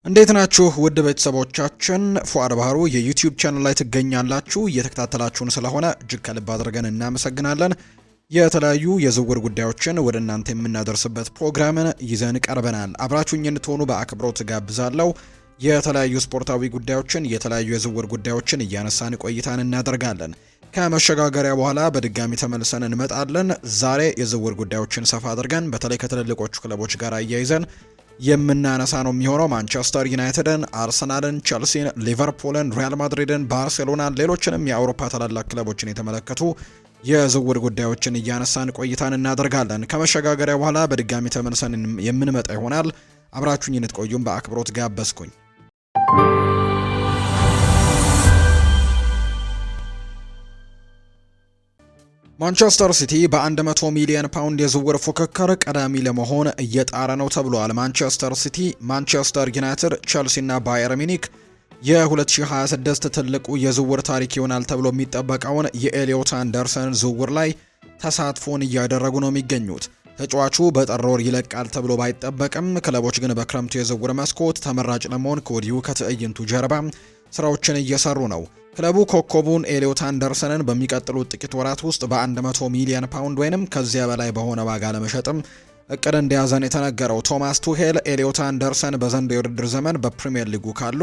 እንዴት ናችሁ ውድ ቤተሰቦቻችን? ፉአድ ባህሩ የዩቲዩብ ቻናል ላይ ትገኛላችሁ። እየተከታተላችሁን ስለሆነ እጅግ ከልብ አድርገን እናመሰግናለን። የተለያዩ የዝውውር ጉዳዮችን ወደ እናንተ የምናደርስበት ፕሮግራምን ይዘን ቀርበናል። አብራችሁኝ እንድትሆኑ በአክብሮት ጋብዛለሁ። የተለያዩ ስፖርታዊ ጉዳዮችን፣ የተለያዩ የዝውውር ጉዳዮችን እያነሳን ቆይታን እናደርጋለን። ከመሸጋገሪያ በኋላ በድጋሚ ተመልሰን እንመጣለን። ዛሬ የዝውውር ጉዳዮችን ሰፋ አድርገን በተለይ ከትልልቆቹ ክለቦች ጋር አያይዘን የምናነሳ ነው የሚሆነው። ማንቸስተር ዩናይትድን፣ አርሰናልን፣ ቸልሲን፣ ሊቨርፑልን፣ ሪያል ማድሪድን፣ ባርሴሎናን፣ ሌሎችንም የአውሮፓ ታላላቅ ክለቦችን የተመለከቱ የዝውውር ጉዳዮችን እያነሳን ቆይታን እናደርጋለን። ከመሸጋገሪያ በኋላ በድጋሚ ተመልሰን የምንመጣ ይሆናል። አብራችሁኝ እንድትቆዩም በአክብሮት ጋበዝኩኝ። ማንቸስተር ሲቲ በ100 ሚሊዮን ፓውንድ የዝውውር ፉክክር ቀዳሚ ለመሆን እየጣረ ነው ተብሏል። ማንቸስተር ሲቲ፣ ማንቸስተር ዩናይትድ፣ ቸልሲ እና ባየር ሚኒክ የ2026 ትልቁ የዝውውር ታሪክ ይሆናል ተብሎ የሚጠበቀውን የኤሊዮት አንደርሰን ዝውውር ላይ ተሳትፎን እያደረጉ ነው የሚገኙት። ተጫዋቹ በጥር ወር ይለቃል ተብሎ ባይጠበቅም ክለቦች ግን በክረምቱ የዝውውር መስኮት ተመራጭ ለመሆን ከወዲሁ ከትዕይንቱ ጀርባ ስራዎችን እየሰሩ ነው። ክለቡ ኮከቡን ኤሊዮት አንደርሰንን በሚቀጥሉት ጥቂት ወራት ውስጥ በ100 ሚሊዮን ፓውንድ ወይንም ከዚያ በላይ በሆነ ዋጋ ለመሸጥም እቅድ እንደያዘን የተነገረው። ቶማስ ቱሄል ኤሊዮት አንደርሰን በዘንድሮው የውድድር ዘመን በፕሪሚየር ሊጉ ካሉ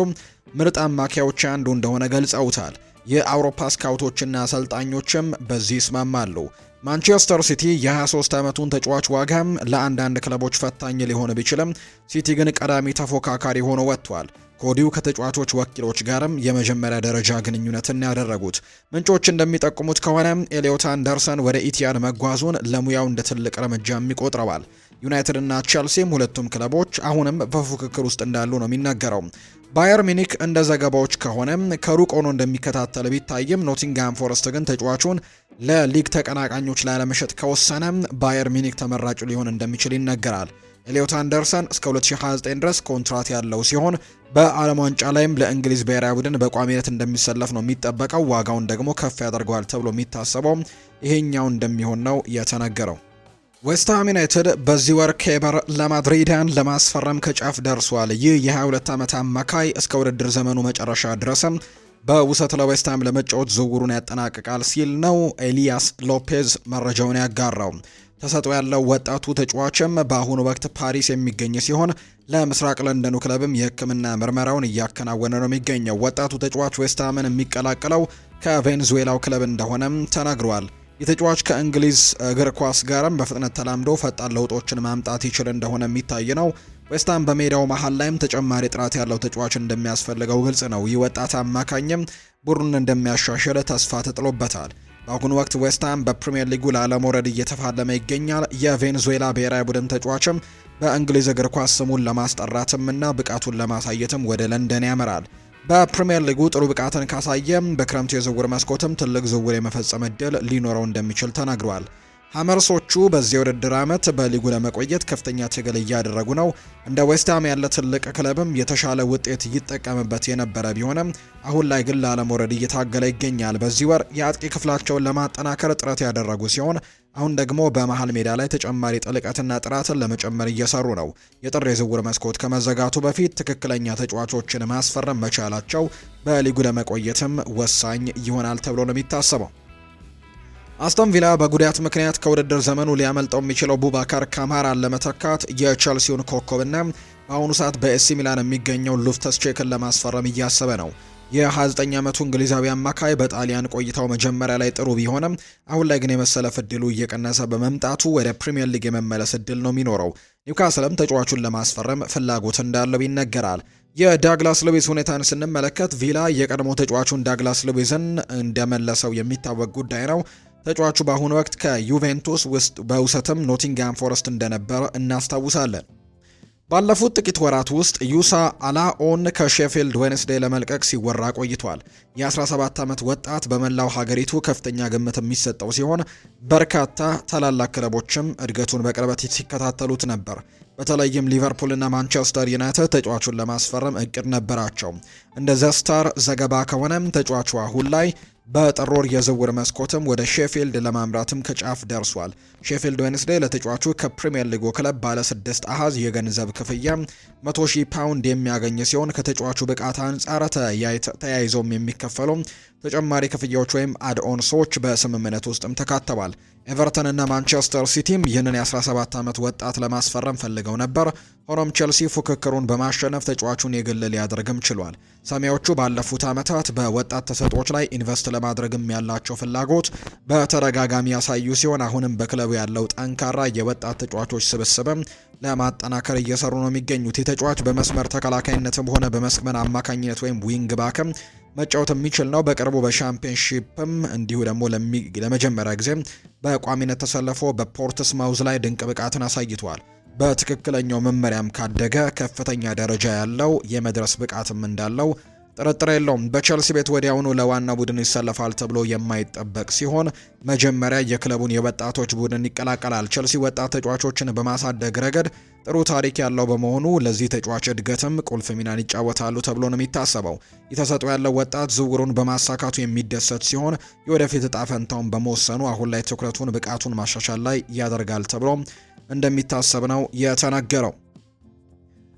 ምርጥ አማካዮች አንዱ እንደሆነ ገልጸውታል። የአውሮፓ ስካውቶችና አሰልጣኞችም በዚህ ይስማማሉ። ማንቸስተር ሲቲ የ23 ዓመቱን ተጫዋች ዋጋም ለአንዳንድ ክለቦች ፈታኝ ሊሆን ቢችልም ሲቲ ግን ቀዳሚ ተፎካካሪ ሆኖ ወጥቷል። ከወዲሁ ከተጫዋቾች ወኪሎች ጋርም የመጀመሪያ ደረጃ ግንኙነትን ያደረጉት ምንጮች እንደሚጠቁሙት ከሆነ ኤሊዮት አንደርሰን ወደ ኢቲያድ መጓዙን ለሙያው እንደ ትልቅ እርምጃም ይቆጥረዋል። ዩናይትድ እና ቼልሲም ሁለቱም ክለቦች አሁንም በፉክክር ውስጥ እንዳሉ ነው የሚነገረው። ባየር ሚኒክ እንደ ዘገባዎች ከሆነ ከሩቅ ሆኖ እንደሚከታተል ቢታይም ኖቲንግሃም ፎረስት ግን ተጫዋቹን ለሊግ ተቀናቃኞች ላለመሸጥ ከወሰነ ባየር ሚኒክ ተመራጩ ሊሆን እንደሚችል ይነገራል። ኤሊዮት አንደርሰን እስከ 2029 ድረስ ኮንትራት ያለው ሲሆን በዓለም ዋንጫ ላይም ለእንግሊዝ ብሔራዊ ቡድን በቋሚነት እንደሚሰለፍ ነው የሚጠበቀው። ዋጋውን ደግሞ ከፍ ያደርገዋል ተብሎ የሚታሰበው ይሄኛው እንደሚሆን ነው የተነገረው። ዌስትሃም ዩናይትድ በዚህ ወር ኬበር ለማድሪዳን ለማስፈረም ከጫፍ ደርሷል። ይህ የ22 ዓመት አማካይ እስከ ውድድር ዘመኑ መጨረሻ ድረስም በውሰት ለዌስትሃም ለመጫወት ዝውውሩን ያጠናቅቃል ሲል ነው ኤሊያስ ሎፔዝ መረጃውን ያጋራው። ተሰጥኦ ያለው ወጣቱ ተጫዋችም በአሁኑ ወቅት ፓሪስ የሚገኝ ሲሆን ለምስራቅ ለንደኑ ክለብም የሕክምና ምርመራውን እያከናወነ ነው የሚገኘው። ወጣቱ ተጫዋች ዌስትሃምን የሚቀላቀለው ከቬንዙዌላው ክለብ እንደሆነም ተናግሯል። የተጫዋች ከእንግሊዝ እግር ኳስ ጋርም በፍጥነት ተላምዶ ፈጣን ለውጦችን ማምጣት ይችል እንደሆነ የሚታይ ነው። ዌስትሃም በሜዳው መሃል ላይም ተጨማሪ ጥራት ያለው ተጫዋች እንደሚያስፈልገው ግልጽ ነው። ይህ ወጣት አማካኝም ቡድኑን እንደሚያሻሽል ተስፋ ተጥሎበታል። በአሁኑ ወቅት ዌስትሃም በፕሪሚየር ሊጉ ለአለመውረድ እየተፋለመ ይገኛል። የቬንዙዌላ ብሔራዊ ቡድን ተጫዋችም በእንግሊዝ እግር ኳስ ስሙን ለማስጠራትም እና ብቃቱን ለማሳየትም ወደ ለንደን ያመራል። በፕሪሚየር ሊጉ ጥሩ ብቃትን ካሳየም በክረምቱ የዝውውር መስኮትም ትልቅ ዝውውር የመፈጸም እድል ሊኖረው እንደሚችል ተናግሯል። ሀመርሶቹ በዚህ ውድድር ዓመት በሊጉ ለመቆየት ከፍተኛ ትግል እያደረጉ ነው። እንደ ዌስትሃም ያለ ትልቅ ክለብም የተሻለ ውጤት ይጠቀምበት የነበረ ቢሆንም አሁን ላይ ግን ላለመውረድ እየታገለ ይገኛል። በዚህ ወር የአጥቂ ክፍላቸውን ለማጠናከር ጥረት ያደረጉ ሲሆን አሁን ደግሞ በመሃል ሜዳ ላይ ተጨማሪ ጥልቀትና ጥራትን ለመጨመር እየሰሩ ነው። የጥር የዝውውር መስኮት ከመዘጋቱ በፊት ትክክለኛ ተጫዋቾችን ማስፈረም መቻላቸው በሊጉ ለመቆየትም ወሳኝ ይሆናል ተብሎ ነው የሚታሰበው። አስቶን ቪላ በጉዳት ምክንያት ከውድድር ዘመኑ ሊያመልጠው የሚችለው ቡባካር ካማራን ለመተካት የቸልሲውን ኮከብና በአሁኑ ሰዓት በኤሲ ሚላን የሚገኘው ሉፍተስ ቼክን ለማስፈረም እያሰበ ነው። የ29 ዓመቱ እንግሊዛዊ አማካይ በጣሊያን ቆይታው መጀመሪያ ላይ ጥሩ ቢሆንም አሁን ላይ ግን የመሰለፍ እድሉ እየቀነሰ በመምጣቱ ወደ ፕሪሚየር ሊግ የመመለስ እድል ነው የሚኖረው። ኒውካስልም ተጫዋቹን ለማስፈረም ፍላጎት እንዳለው ይነገራል። የዳግላስ ሉዊዝ ሁኔታን ስንመለከት ቪላ የቀድሞ ተጫዋቹን ዳግላስ ሉዊዝን እንደመለሰው የሚታወቅ ጉዳይ ነው። ተጫዋቹ በአሁኑ ወቅት ከዩቬንቱስ ውስጥ በውሰትም ኖቲንግሃም ፎረስት እንደነበር እናስታውሳለን። ባለፉት ጥቂት ወራት ውስጥ ዩሳ አላኦን ከሼፊልድ ዌንስዴይ ለመልቀቅ ሲወራ ቆይቷል። የ17 ዓመት ወጣት በመላው ሀገሪቱ ከፍተኛ ግምት የሚሰጠው ሲሆን በርካታ ታላላቅ ክለቦችም እድገቱን በቅርበት ሲከታተሉት ነበር። በተለይም ሊቨርፑልና ማንቸስተር ዩናይትድ ተጫዋቹን ለማስፈረም እቅድ ነበራቸው። እንደ ዘስታር ዘገባ ከሆነም ተጫዋቹ አሁን ላይ በጥር ወር የዝውውር መስኮትም ወደ ሼፊልድ ለማምራትም ከጫፍ ደርሷል። ሼፊልድ ዌንስዴይ ለተጫዋቹ ከፕሪሚየር ሊጉ ክለብ ባለ 6 አሃዝ የገንዘብ ክፍያ 100,000 ፓውንድ የሚያገኝ ሲሆን ከተጫዋቹ ብቃት አንጻር ተያይዘውም የሚከፈለው ተጨማሪ ክፍያዎች ወይም አድኦንሶች በስምምነት ውስጥም ተካተዋል። ኤቨርተን እና ማንቸስተር ሲቲም ይህንን የ17 ዓመት ወጣት ለማስፈረም ፈልገው ነበር። ሆኖም ቼልሲ ፉክክሩን በማሸነፍ ተጫዋቹን የግል ሊያደርግም ችሏል። ሰማያዊዎቹ ባለፉት ዓመታት በወጣት ተሰጥኦች ላይ ኢንቨስት ለማድረግም ያላቸው ፍላጎት በተደጋጋሚ ያሳዩ ሲሆን አሁንም በክለቡ ያለው ጠንካራ የወጣት ተጫዋቾች ስብስብም ለማጠናከር እየሰሩ ነው የሚገኙት። የተጫዋች በመስመር ተከላካይነትም ሆነ በመስመር አማካኝነት ወይም ዊንግ ባክም መጫወት የሚችል ነው። በቅርቡ በሻምፒዮንሺፕም እንዲሁ ደግሞ ለመጀመሪያ ጊዜ በቋሚነት ተሰልፎ በፖርትስማውዝ ላይ ድንቅ ብቃትን አሳይቷል። በትክክለኛው መመሪያም ካደገ ከፍተኛ ደረጃ ያለው የመድረስ ብቃትም እንዳለው ጥርጥር የለውም። በቸልሲ ቤት ወዲያውኑ ለዋና ቡድን ይሰለፋል ተብሎ የማይጠበቅ ሲሆን መጀመሪያ የክለቡን የወጣቶች ቡድን ይቀላቀላል። ቸልሲ ወጣት ተጫዋቾችን በማሳደግ ረገድ ጥሩ ታሪክ ያለው በመሆኑ ለዚህ ተጫዋች እድገትም ቁልፍ ሚናን ይጫወታሉ ተብሎ ነው የሚታሰበው። የተሰጥኦ ያለው ወጣት ዝውውሩን በማሳካቱ የሚደሰት ሲሆን የወደፊት እጣ ፈንታውን በመወሰኑ አሁን ላይ ትኩረቱን ብቃቱን ማሻሻል ላይ ያደርጋል ተብሎ እንደሚታሰብ ነው የተነገረው።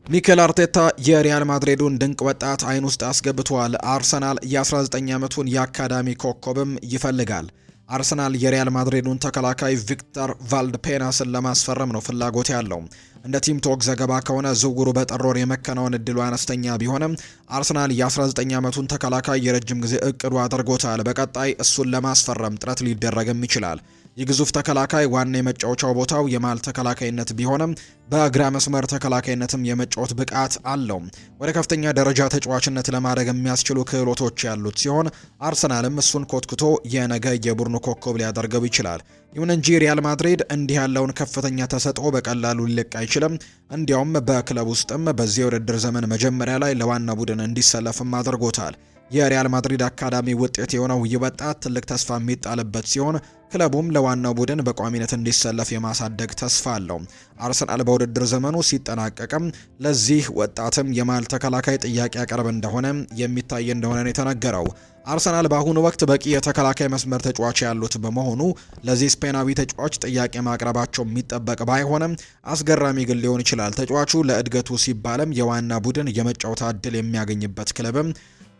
ሚኬል አርቴታ የሪያል ማድሪዱን ድንቅ ወጣት አይን ውስጥ አስገብቷል። አርሰናል የ19 ዓመቱን የአካዳሚ ኮከብም ይፈልጋል። አርሰናል የሪያል ማድሪዱን ተከላካይ ቪክተር ቫልደፔናስን ለማስፈረም ነው ፍላጎት ያለው። እንደ ቲም ቶክ ዘገባ ከሆነ ዝውውሩ በጥር ወር የመከናወን እድሉ አነስተኛ ቢሆንም አርሰናል የ19 ዓመቱን ተከላካይ የረጅም ጊዜ እቅዱ አድርጎታል። በቀጣይ እሱን ለማስፈረም ጥረት ሊደረግም ይችላል። የግዙፍ ተከላካይ ዋና የመጫወቻው ቦታው የማል ተከላካይነት ቢሆንም በግራ መስመር ተከላካይነትም የመጫወት ብቃት አለው። ወደ ከፍተኛ ደረጃ ተጫዋችነት ለማድረግ የሚያስችሉ ክህሎቶች ያሉት ሲሆን አርሰናልም እሱን ኮትኩቶ የነገ የቡድኑ ኮከብ ሊያደርገው ይችላል። ይሁን እንጂ ሪያል ማድሪድ እንዲህ ያለውን ከፍተኛ ተሰጥኦ በቀላሉ ሊለቅ አይችልም። እንዲያውም በክለብ ውስጥም በዚህ የውድድር ዘመን መጀመሪያ ላይ ለዋና ቡድን እንዲሰለፍም አድርጎታል። የሪያል ማድሪድ አካዳሚ ውጤት የሆነው ይህ ወጣት ትልቅ ተስፋ የሚጣልበት ሲሆን ክለቡም ለዋናው ቡድን በቋሚነት እንዲሰለፍ የማሳደግ ተስፋ አለው። አርሰናል በውድድር ዘመኑ ሲጠናቀቅም ለዚህ ወጣትም የማል ተከላካይ ጥያቄ ያቀርብ እንደሆነ የሚታይ እንደሆነ ነው የተነገረው። አርሰናል በአሁኑ ወቅት በቂ የተከላካይ መስመር ተጫዋች ያሉት በመሆኑ ለዚህ ስፔናዊ ተጫዋች ጥያቄ ማቅረባቸው የሚጠበቅ ባይሆንም አስገራሚ ግን ሊሆን ይችላል። ተጫዋቹ ለእድገቱ ሲባልም የዋና ቡድን የመጫወት ዕድል የሚያገኝበት ክለብም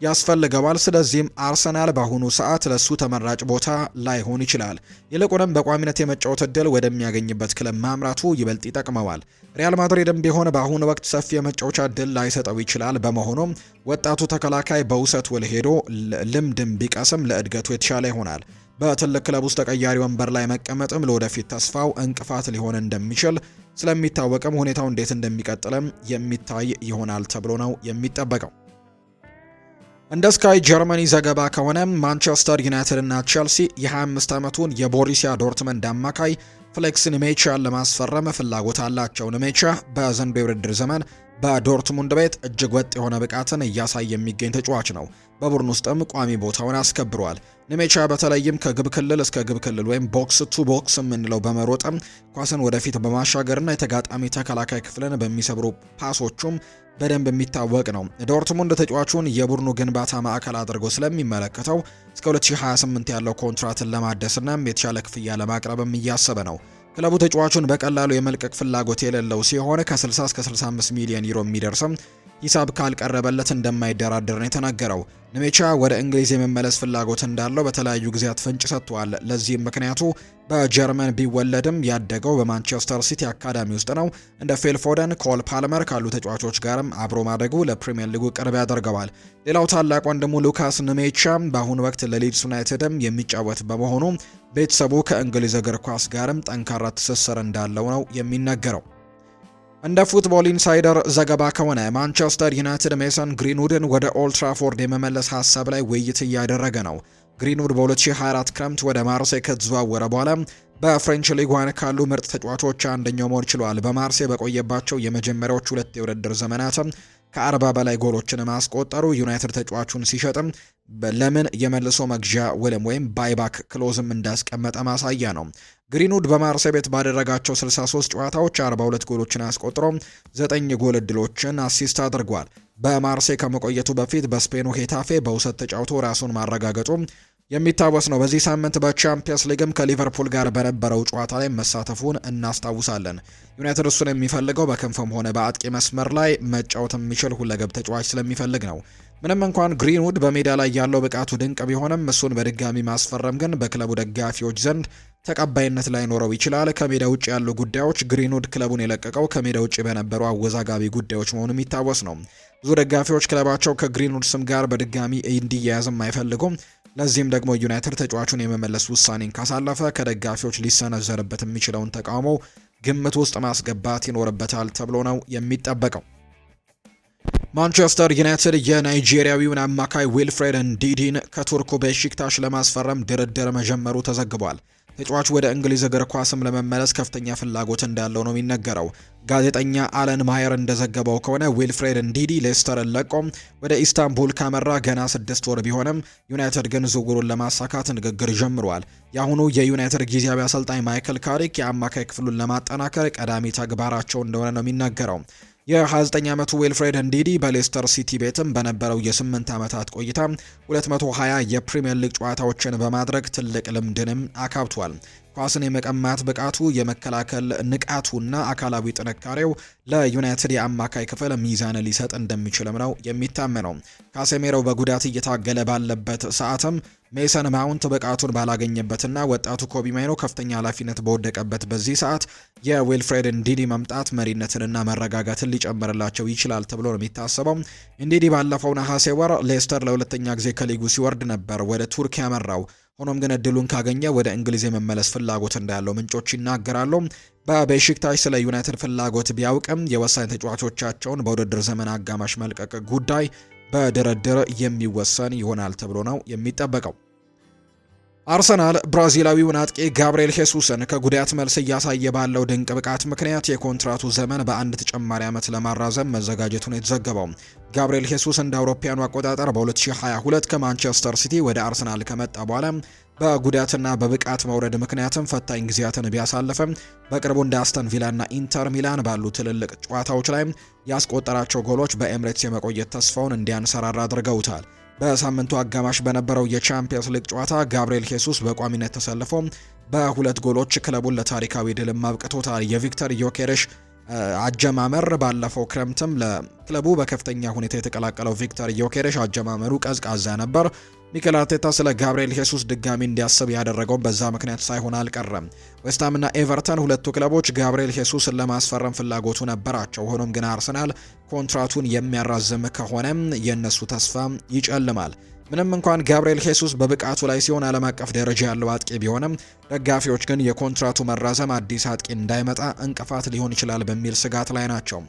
ያስፈልገዋል። ስለዚህም አርሰናል በአሁኑ ሰዓት ለሱ ተመራጭ ቦታ ላይሆን ይችላል። ይልቁንም በቋሚነት የመጫወት ዕድል ወደሚያገኝበት ክለብ ማምራቱ ይበልጥ ይጠቅመዋል። ሪያል ማድሪድም ቢሆን በአሁኑ ወቅት ሰፊ የመጫወቻ ዕድል ላይሰጠው ይችላል። በመሆኑም ወጣቱ ተከላካይ በውሰት ውል ሄዶ ልምድም ቢቀስም ለእድገቱ የተሻለ ይሆናል። በትልቅ ክለብ ውስጥ ተቀያሪ ወንበር ላይ መቀመጥም ለወደፊት ተስፋው እንቅፋት ሊሆን እንደሚችል ስለሚታወቅም ሁኔታው እንዴት እንደሚቀጥልም የሚታይ ይሆናል ተብሎ ነው የሚጠበቀው። እንደ ስካይ ጀርመኒ ዘገባ ከሆነ ማንቸስተር ዩናይትድ እና ቼልሲ የ25 ዓመቱን የቦሩሲያ ዶርትመንድ አማካይ ፍሌክስ ኒሜቻን ለማስፈረም ፍላጎት አላቸው። ኒሜቻ በዘንድሮው የውድድር ዘመን በዶርትሙንድ ቤት እጅግ ወጥ የሆነ ብቃትን እያሳየ የሚገኝ ተጫዋች ነው። በቡድን ውስጥም ቋሚ ቦታውን አስከብሯል። ኒሜቻ በተለይም ከግብ ክልል እስከ ግብ ክልል ወይም ቦክስ ቱ ቦክስ የምንለው በመሮጥም ኳስን ወደፊት በማሻገርና የተጋጣሚ ተከላካይ ክፍልን በሚሰብሩ ፓሶቹም በደንብ የሚታወቅ ነው። ዶርትሙንድ ተጫዋቹን የቡድኑ ግንባታ ማዕከል አድርጎ ስለሚመለከተው እስከ 2028 ያለው ኮንትራትን ለማደስና የተሻለ ክፍያ ለማቅረብም እያሰበ ነው። ክለቡ ተጫዋቹን በቀላሉ የመልቀቅ ፍላጎት የሌለው ሲሆን ከ60 እስከ 65 ሚሊዮን ዩሮ የሚደርስም ሂሳብ ካልቀረበለት እንደማይደራደር ነው የተናገረው። ኒሜቻ ወደ እንግሊዝ የመመለስ ፍላጎት እንዳለው በተለያዩ ጊዜያት ፍንጭ ሰጥቷል። ለዚህም ምክንያቱ በጀርመን ቢወለድም ያደገው በማንቸስተር ሲቲ አካዳሚ ውስጥ ነው። እንደ ፊል ፎደን፣ ኮል ፓልመር ካሉ ተጫዋቾች ጋርም አብሮ ማደጉ ለፕሪሚየር ሊጉ ቅርብ ያደርገዋል። ሌላው ታላቅ ወንድሙ ሉካስ ኒሜቻ በአሁኑ ወቅት ለሊድስ ዩናይትድም የሚጫወት በመሆኑ ቤተሰቡ ከእንግሊዝ እግር ኳስ ጋርም ጠንካራ ትስስር እንዳለው ነው የሚነገረው። እንደ ፉትቦል ኢንሳይደር ዘገባ ከሆነ ማንቸስተር ዩናይትድ ሜሰን ግሪንውድን ወደ ኦልድ ትራፎርድ የመመለስ ሀሳብ ላይ ውይይት እያደረገ ነው። ግሪንውድ በ2024 ክረምት ወደ ማርሴይ ከተዘዋወረ በኋላ በፍሬንች ሊግ ዋን ካሉ ምርጥ ተጫዋቾች አንደኛው መሆን ችሏል። በማርሴይ በቆየባቸው የመጀመሪያዎቹ ሁለት የውድድር ዘመናትም ከ40 በላይ ጎሎችን ማስቆጠሩ ዩናይትድ ተጫዋቹን ሲሸጥም ለምን የመልሶ መግዣ ውልም ወይም ባይባክ ክሎዝም እንዳስቀመጠ ማሳያ ነው። ግሪንውድ በማርሴይ ቤት ባደረጋቸው 63 ጨዋታዎች 42 ጎሎችን አስቆጥሮ 9 ጎል ዕድሎችን አሲስት አድርጓል። በማርሴይ ከመቆየቱ በፊት በስፔኑ ሄታፌ በውሰት ተጫውቶ ራሱን ማረጋገጡ የሚታወስ ነው። በዚህ ሳምንት በቻምፒየንስ ሊግም ከሊቨርፑል ጋር በነበረው ጨዋታ ላይ መሳተፉን እናስታውሳለን። ዩናይትድ እሱን የሚፈልገው በክንፍም ሆነ በአጥቂ መስመር ላይ መጫወት የሚችል ሁለገብ ተጫዋች ስለሚፈልግ ነው። ምንም እንኳን ግሪንውድ በሜዳ ላይ ያለው ብቃቱ ድንቅ ቢሆንም እሱን በድጋሚ ማስፈረም ግን በክለቡ ደጋፊዎች ዘንድ ተቀባይነት ላይኖረው ይችላል። ከሜዳ ውጭ ያሉ ጉዳዮች ግሪንውድ ክለቡን የለቀቀው ከሜዳ ውጭ በነበሩ አወዛጋቢ ጉዳዮች መሆኑ የሚታወስ ነው። ብዙ ደጋፊዎች ክለባቸው ከግሪንውድ ስም ጋር በድጋሚ እንዲያያዝም አይፈልጉም። ለዚህም ደግሞ ዩናይትድ ተጫዋቹን የመመለስ ውሳኔን ካሳለፈ ከደጋፊዎች ሊሰነዘርበት የሚችለውን ተቃውሞ ግምት ውስጥ ማስገባት ይኖርበታል ተብሎ ነው የሚጠበቀው። ማንቸስተር ዩናይትድ የናይጄሪያዊውን አማካይ ዊልፍሬድ እንዲዲን ከቱርኩ ቤሺክታሽ ለማስፈረም ድርድር መጀመሩ ተዘግቧል። ተጫዋቹ ወደ እንግሊዝ እግር ኳስም ለመመለስ ከፍተኛ ፍላጎት እንዳለው ነው የሚነገረው። ጋዜጠኛ አለን ማየር እንደዘገበው ከሆነ ዊልፍሬድ እንዲዲ ሌስተርን ለቆ ወደ ኢስታንቡል ካመራ ገና 6 ወር ቢሆንም ዩናይትድ ግን ዝውውሩን ለማሳካት ንግግር ጀምሯል። የአሁኑ የዩናይትድ ጊዜያዊ አሰልጣኝ ማይክል ካሪክ የአማካይ ክፍሉን ለማጠናከር ቀዳሚ ተግባራቸው እንደሆነ ነው የሚነገረው። የ29 ዓመቱ ዊልፍሬድ እንዲዲ በሌስተር ሲቲ ቤትም በነበረው የ8 ዓመታት ቆይታ 220 የፕሪሚየር ሊግ ጨዋታዎችን በማድረግ ትልቅ ልምድንም አካብቷል። ኳስን የመቀማት ብቃቱ፣ የመከላከል ንቃቱና አካላዊ ጥንካሬው ለዩናይትድ የአማካይ ክፍል ሚዛን ሊሰጥ እንደሚችልም ነው የሚታመነው። ካሴሜሮ በጉዳት እየታገለ ባለበት ሰዓትም ሜሰን ማውንት ብቃቱን ባላገኘበትና ወጣቱ ኮቢ ማይኖ ከፍተኛ ኃላፊነት በወደቀበት በዚህ ሰዓት የዊልፍሬድ እንዲዲ መምጣት መሪነትንና መረጋጋትን ሊጨምርላቸው ይችላል ተብሎ ነው የሚታሰበው። እንዲዲ ባለፈው ነሐሴ ወር ሌስተር ለሁለተኛ ጊዜ ከሊጉ ሲወርድ ነበር ወደ ቱርክ ያመራው። ሆኖም ግን እድሉን ካገኘ ወደ እንግሊዝ የመመለስ ፍላጎት እንዳለው ምንጮች ይናገራሉ። በቤሺክታሽ ስለ ዩናይትድ ፍላጎት ቢያውቅም የወሳኝ ተጫዋቾቻቸውን በውድድር ዘመን አጋማሽ መልቀቅ ጉዳይ በድርድር የሚወሰን ይሆናል ተብሎ ነው የሚጠበቀው። አርሰናል ብራዚላዊውን አጥቂ ጋብሪኤል ሄሱስን ከጉዳት መልስ እያሳየ ባለው ድንቅ ብቃት ምክንያት የኮንትራቱ ዘመን በአንድ ተጨማሪ ዓመት ለማራዘም መዘጋጀቱን የተዘገበው። ጋብሪኤል ሄሱስ እንደ አውሮፓውያኑ አቆጣጠር በ2022 ከማንቸስተር ሲቲ ወደ አርሰናል ከመጣ በኋላ በጉዳትና በብቃት መውረድ ምክንያትም ፈታኝ ጊዜያትን ቢያሳልፍም በቅርቡ እንደ አስተን ቪላና ኢንተር ሚላን ባሉ ትልልቅ ጨዋታዎች ላይ ያስቆጠራቸው ጎሎች በኤምሬትስ የመቆየት ተስፋውን እንዲያንሰራራ አድርገውታል። በሳምንቱ አጋማሽ በነበረው የቻምፒየንስ ሊግ ጨዋታ ጋብሪኤል ሄሱስ በቋሚነት ተሰልፎ በሁለት ጎሎች ክለቡን ለታሪካዊ ድልም አብቅቶታል። የቪክተር ዮኬሬሽ አጀማመር ባለፈው ክረምትም ለክለቡ በከፍተኛ ሁኔታ የተቀላቀለው ቪክተር ዮኬሬሽ አጀማመሩ ቀዝቃዛ ነበር። ሚኬል አርቴታ ስለ ጋብሪኤል ሄሱስ ድጋሚ እንዲያስብ ያደረገው በዛ ምክንያት ሳይሆን አልቀረም። ዌስትሃምና ኤቨርተን ሁለቱ ክለቦች ጋብሪኤል ሄሱስን ለማስፈረም ፍላጎቱ ነበራቸው። ሆኖም ግን አርሰናል ኮንትራቱን የሚያራዝም ከሆነ የነሱ ተስፋ ይጨልማል። ምንም እንኳን ጋብሪኤል ሄሱስ በብቃቱ ላይ ሲሆን ዓለም አቀፍ ደረጃ ያለው አጥቂ ቢሆንም ደጋፊዎች ግን የኮንትራቱ መራዘም አዲስ አጥቂ እንዳይመጣ እንቅፋት ሊሆን ይችላል በሚል ስጋት ላይ ናቸው።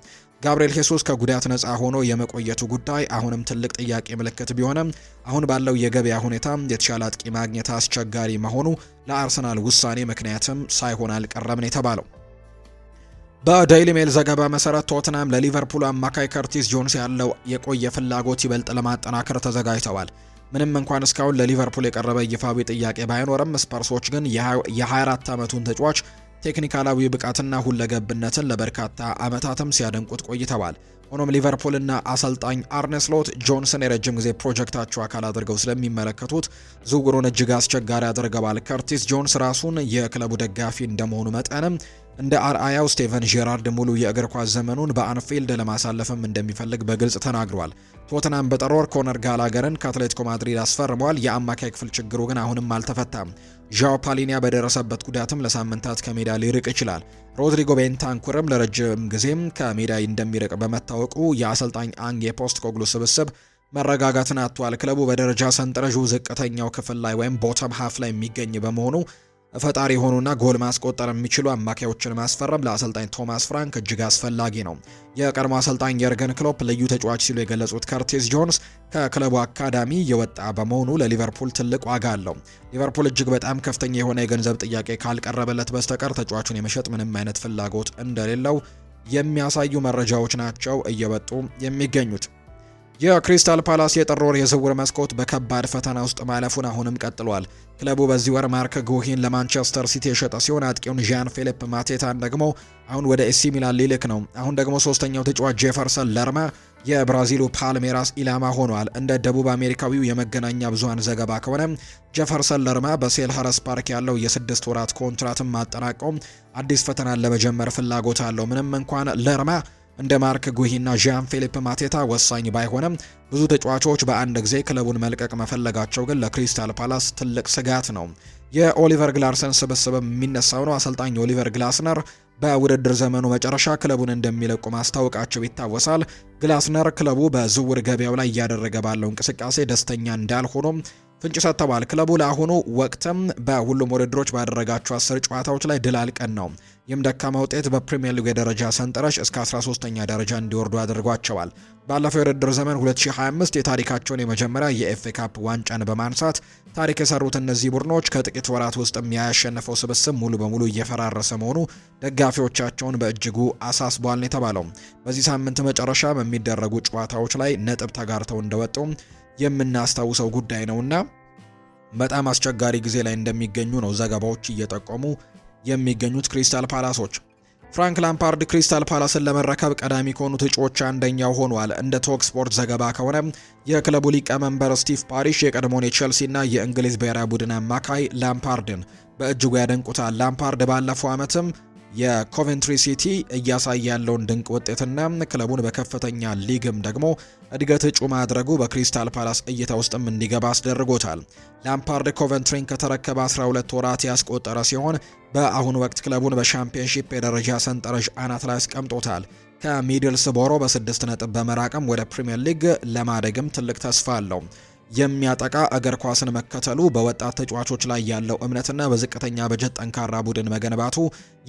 ጋብሪኤል ሄሱስ ከጉዳት ነፃ ሆኖ የመቆየቱ ጉዳይ አሁንም ትልቅ ጥያቄ ምልክት ቢሆንም አሁን ባለው የገበያ ሁኔታ የተሻለ አጥቂ ማግኘት አስቸጋሪ መሆኑ ለአርሰናል ውሳኔ ምክንያትም ሳይሆን አልቀረም ነው የተባለው። በዴይሊ ሜል ዘገባ መሰረት ቶትናም ለሊቨርፑል አማካይ ከርቲስ ጆንስ ያለው የቆየ ፍላጎት ይበልጥ ለማጠናከር ተዘጋጅተዋል። ምንም እንኳን እስካሁን ለሊቨርፑል የቀረበ ይፋዊ ጥያቄ ባይኖርም ስፐርሶች ግን የ24 ዓመቱን ተጫዋች ቴክኒካላዊ ብቃትና ሁለገብነትን ለበርካታ ዓመታትም ሲያደንቁት ቆይተዋል። ሆኖም ሊቨርፑልና አሰልጣኝ አርነ ስሎት ጆንሰን የረጅም ጊዜ ፕሮጀክታቸው አካል አድርገው ስለሚመለከቱት ዝውውሩን እጅግ አስቸጋሪ አድርገዋል። ከርቲስ ጆንስ ራሱን የክለቡ ደጋፊ እንደመሆኑ መጠንም እንደ አርአያው ስቴቨን ጄራርድ ሙሉ የእግር ኳስ ዘመኑን በአንፊልድ ለማሳለፍም እንደሚፈልግ በግልጽ ተናግሯል። ቶትናም በጥር ወር ኮነር ጋላገርን ከአትሌቲኮ ማድሪድ አስፈርመዋል። የአማካይ ክፍል ችግሩ ግን አሁንም አልተፈታም። ዣኦ ፓሊኒያ በደረሰበት ጉዳትም ለሳምንታት ከሜዳ ሊርቅ ይችላል። ሮድሪጎ ቤንታንኩርም ለረጅም ጊዜም ከሜዳ እንደሚርቅ በመታወቁ የአሰልጣኝ አንጌ ፖስት ኮግሉ ስብስብ መረጋጋትን አጥቷል። ክለቡ በደረጃ ሰንጠረዡ ዝቅተኛው ክፍል ላይ ወይም ቦተም ሃፍ ላይ የሚገኝ በመሆኑ ፈጣሪ የሆኑና ጎል ማስቆጠር የሚችሉ አማካዮችን ማስፈረም ለአሰልጣኝ ቶማስ ፍራንክ እጅግ አስፈላጊ ነው። የቀድሞ አሰልጣኝ የርገን ክሎፕ ልዩ ተጫዋች ሲሉ የገለጹት ከርቲስ ጆንስ ከክለቡ አካዳሚ የወጣ በመሆኑ ለሊቨርፑል ትልቅ ዋጋ አለው። ሊቨርፑል እጅግ በጣም ከፍተኛ የሆነ የገንዘብ ጥያቄ ካልቀረበለት በስተቀር ተጫዋቹን የመሸጥ ምንም አይነት ፍላጎት እንደሌለው የሚያሳዩ መረጃዎች ናቸው እየወጡ የሚገኙት። የክሪስታል ፓላስ የጥር ወር የዝውውር መስኮት በከባድ ፈተና ውስጥ ማለፉን አሁንም ቀጥሏል። ክለቡ በዚህ ወር ማርክ ጉሂን ለማንቸስተር ሲቲ የሸጠ ሲሆን አጥቂውን ዣን ፊሊፕ ማቴታን ደግሞ አሁን ወደ ኤሲ ሚላን ሊልክ ነው። አሁን ደግሞ ሶስተኛው ተጫዋች ጄፈርሰን ለርማ የብራዚሉ ፓልሜራስ ኢላማ ሆኗል። እንደ ደቡብ አሜሪካዊው የመገናኛ ብዙሃን ዘገባ ከሆነ ጀፈርሰን ለርማ በሴልኸርስት ፓርክ ያለው የ6 ወራት ኮንትራትን ማጠናቀው አዲስ ፈተናን ለመጀመር ፍላጎት አለው። ምንም እንኳን ለርማ እንደ ማርክ ጉሂና ዣን ፊሊፕ ማቴታ ወሳኝ ባይሆንም ብዙ ተጫዋቾች በአንድ ጊዜ ክለቡን መልቀቅ መፈለጋቸው ግን ለክሪስታል ፓላስ ትልቅ ስጋት ነው። የኦሊቨር ግላርሰን ስብስብ የሚነሳው ነው። አሰልጣኝ ኦሊቨር ግላስነር በውድድር ዘመኑ መጨረሻ ክለቡን እንደሚለቁ ማስታወቃቸው ይታወሳል። ግላስነር ክለቡ በዝውውር ገበያው ላይ እያደረገ ባለው እንቅስቃሴ ደስተኛ እንዳልሆኑም ፍንጭ ሰጥተዋል። ክለቡ ለአሁኑ ወቅትም በሁሉም ውድድሮች ባደረጋቸው 10 ጨዋታዎች ላይ ድል አልቀን ነው። ይህም ደካማ ውጤት በፕሪሚየር ሊግ የደረጃ ሰንጠረዥ እስከ 13ኛ ደረጃ እንዲወርዱ አድርጓቸዋል። ባለፈው የውድድር ዘመን 2025 የታሪካቸውን የመጀመሪያ የኤፍኤ ካፕ ዋንጫን በማንሳት ታሪክ የሰሩት እነዚህ ቡድኖች ከጥቂት ወራት ውስጥም ያሸነፈው ስብስብ ሙሉ በሙሉ እየፈራረሰ መሆኑ ደጋፊዎቻቸውን በእጅጉ አሳስቧል ነው የተባለው። በዚህ ሳምንት መጨረሻ በሚደረጉ ጨዋታዎች ላይ ነጥብ ተጋርተው እንደወጡ የምናስታውሰው ጉዳይ ነውና በጣም አስቸጋሪ ጊዜ ላይ እንደሚገኙ ነው ዘገባዎች እየጠቆሙ የሚገኙት ክሪስታል ፓላሶች። ፍራንክ ላምፓርድ ክሪስታል ፓላስን ለመረከብ ቀዳሚ ከሆኑት እጩዎች አንደኛው ሆኗል። እንደ ቶክ ስፖርት ዘገባ ከሆነ የክለቡ ሊቀመንበር ስቲቭ ፓሪሽ የቀድሞውን የቼልሲና የእንግሊዝ ብሔራዊ ቡድን አማካይ ላምፓርድን በእጅጉ ያደንቁታል። ላምፓርድ ባለፈው ዓመትም የኮቨንትሪ ሲቲ እያሳየ ያለውን ድንቅ ውጤትና ክለቡን በከፍተኛ ሊግም ደግሞ እድገት እጩ ማድረጉ በክሪስታል ፓላስ እይታ ውስጥም እንዲገባ አስደርጎታል። ላምፓርድ ኮቨንትሪን ከተረከበ 12 ወራት ያስቆጠረ ሲሆን በአሁኑ ወቅት ክለቡን በሻምፒዮንሺፕ የደረጃ ሰንጠረዥ አናት ላይ አስቀምጦታል። ከሚድልስቦሮ በ6 ነጥብ በመራቅም ወደ ፕሪሚየር ሊግ ለማደግም ትልቅ ተስፋ አለው። የሚያጠቃ እግር ኳስን መከተሉ በወጣት ተጫዋቾች ላይ ያለው እምነትና በዝቅተኛ በጀት ጠንካራ ቡድን መገንባቱ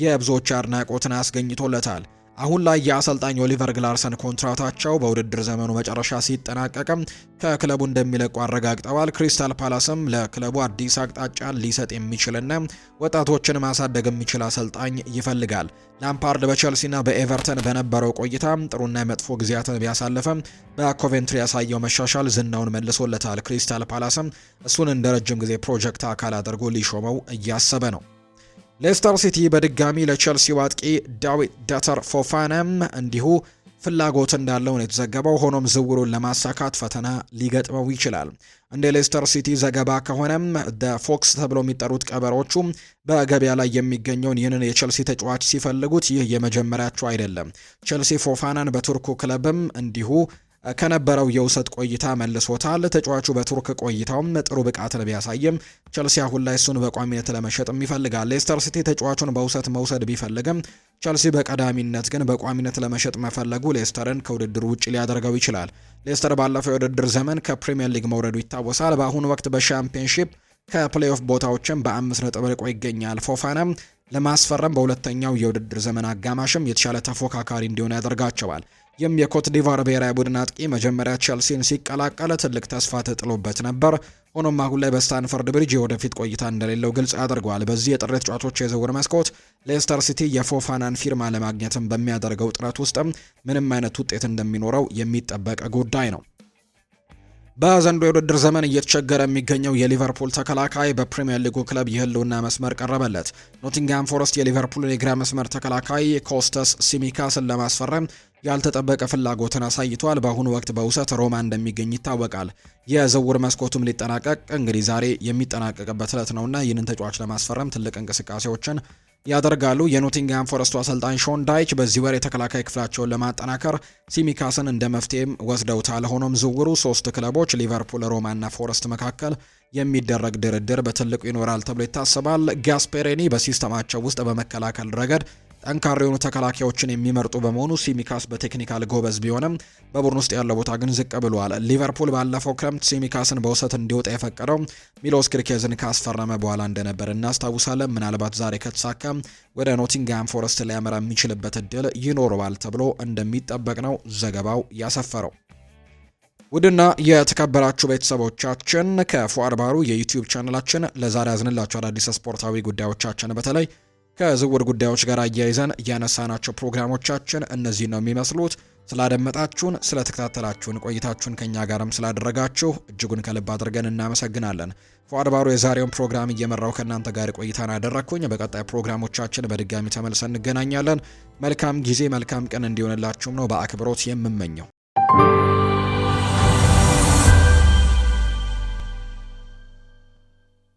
የብዙዎች አድናቆትን አስገኝቶለታል። አሁን ላይ የአሰልጣኝ ኦሊቨር ግላርሰን ኮንትራታቸው በውድድር ዘመኑ መጨረሻ ሲጠናቀቅም ከክለቡ እንደሚለቁ አረጋግጠዋል። ክሪስታል ፓላስም ለክለቡ አዲስ አቅጣጫን ሊሰጥ የሚችልና ወጣቶችን ማሳደግ የሚችል አሰልጣኝ ይፈልጋል። ላምፓርድ በቼልሲና በኤቨርተን በነበረው ቆይታ ጥሩና መጥፎ ጊዜያትን ቢያሳልፍም በኮቬንትሪ ያሳየው መሻሻል ዝናውን መልሶለታል። ክሪስታል ፓላስም እሱን እንደ ረጅም ጊዜ ፕሮጀክት አካል አድርጎ ሊሾመው እያሰበ ነው። ሌስተር ሲቲ በድጋሚ ለቼልሲው አጥቂ ዳዊት ዳተር ፎፋናም እንዲሁ ፍላጎት እንዳለው ነው የተዘገበው። ሆኖም ዝውውሩን ለማሳካት ፈተና ሊገጥመው ይችላል። እንደ ሌስተር ሲቲ ዘገባ ከሆነም ፎክስ ተብሎ የሚጠሩት ቀበሮቹ በገበያ ላይ የሚገኘውን ይህንን የቼልሲ ተጫዋች ሲፈልጉት ይህ የመጀመሪያቸው አይደለም። ቼልሲ ፎፋናን በቱርኩ ክለብም እንዲሁ ከነበረው የውሰት ቆይታ መልሶታል። ተጫዋቹ በቱርክ ቆይታውም ጥሩ ብቃትን ቢያሳይም ቸልሲ አሁን ላይ እሱን በቋሚነት ለመሸጥም ይፈልጋል። ሌስተር ሲቲ ተጫዋቹን በውሰት መውሰድ ቢፈልግም ቸልሲ በቀዳሚነት ግን በቋሚነት ለመሸጥ መፈለጉ ሌስተርን ከውድድሩ ውጭ ሊያደርገው ይችላል። ሌስተር ባለፈው የውድድር ዘመን ከፕሪሚየር ሊግ መውረዱ ይታወሳል። በአሁኑ ወቅት በሻምፒዮንሺፕ ከፕሌይኦፍ ቦታዎችም በ5 ነጥብ ርቆ ይገኛል። ፎፋናም ለማስፈረም በሁለተኛው የውድድር ዘመን አጋማሽም የተሻለ ተፎካካሪ እንዲሆን ያደርጋቸዋል። ይህም የኮት ዲቫር ብሔራዊ ቡድን አጥቂ መጀመሪያ ቼልሲን ሲቀላቀል ትልቅ ተስፋ ተጥሎበት ነበር። ሆኖም አሁን ላይ በስታንፈርድ ብሪጅ የወደፊት ቆይታ እንደሌለው ግልጽ አድርጓል። በዚህ የጥር ተጫዋቾች የዝውውር መስኮት ሌስተር ሲቲ የፎፋናን ፊርማ ለማግኘትም በሚያደርገው ጥረት ውስጥም ምንም አይነት ውጤት እንደሚኖረው የሚጠበቅ ጉዳይ ነው። በዘንድሮ የውድድር ዘመን እየተቸገረ የሚገኘው የሊቨርፑል ተከላካይ በፕሪሚየር ሊጉ ክለብ የህልውና መስመር ቀረበለት። ኖቲንግሃም ፎረስት የሊቨርፑልን የግራ መስመር ተከላካይ ኮስተስ ሲሚካስን ለማስፈረም ያልተጠበቀ ፍላጎትን አሳይቷል። በአሁኑ ወቅት በውሰት ሮማ እንደሚገኝ ይታወቃል። የዝውውር መስኮቱም ሊጠናቀቅ እንግዲህ ዛሬ የሚጠናቀቅበት ዕለት ነውና ይህንን ተጫዋች ለማስፈረም ትልቅ እንቅስቃሴዎችን ያደርጋሉ። የኖቲንግሃም ፎረስቱ አሰልጣኝ ሾን ዳይች በዚህ ወር የተከላካይ ክፍላቸውን ለማጠናከር ሲሚካስን እንደ መፍትሄም ወስደውታል። ሆኖም ዝውውሩ 3 ክለቦች ሊቨርፑል፣ ሮማና ፎረስት መካከል የሚደረግ ድርድር በትልቁ ይኖራል ተብሎ ይታሰባል። ጋስፔሬኒ በሲስተማቸው ውስጥ በመከላከል ረገድ ጠንካራ የሆኑ ተከላካዮችን የሚመርጡ በመሆኑ ሲሚካስ በቴክኒካል ጎበዝ ቢሆንም በቡድን ውስጥ ያለው ቦታ ግን ዝቅ ብሏል። ሊቨርፑል ባለፈው ክረምት ሲሚካስን በውሰት እንዲወጣ የፈቀደው ሚሎስ ክሪኬዝን ካስፈረመ በኋላ እንደነበር እናስታውሳለን። ምናልባት ዛሬ ከተሳካ ወደ ኖቲንግሃም ፎረስት ሊያመራ የሚችልበት እድል ይኖረዋል ተብሎ እንደሚጠበቅ ነው ዘገባው ያሰፈረው። ውድና የተከበራችሁ ቤተሰቦቻችን ከፉአድ ባህሩ የዩቲዩብ ቻናላችን ለዛሬ ያዝንላችሁ አዳዲስ ስፖርታዊ ጉዳዮቻችን በተለይ ከዝውውር ጉዳዮች ጋር አያይዘን ያነሳናቸው ፕሮግራሞቻችን እነዚህ ነው የሚመስሉት። ስላደመጣችሁን፣ ስለተከታተላችሁን፣ ቆይታችሁን ከኛ ጋርም ስላደረጋችሁ እጅጉን ከልብ አድርገን እናመሰግናለን። ፉአድ ባህሩ የዛሬውን ፕሮግራም እየመራው ከእናንተ ጋር ቆይታን አደረግኩኝ። በቀጣይ ፕሮግራሞቻችን በድጋሚ ተመልሰን እንገናኛለን። መልካም ጊዜ፣ መልካም ቀን እንዲሆንላችሁም ነው በአክብሮት የምመኘው።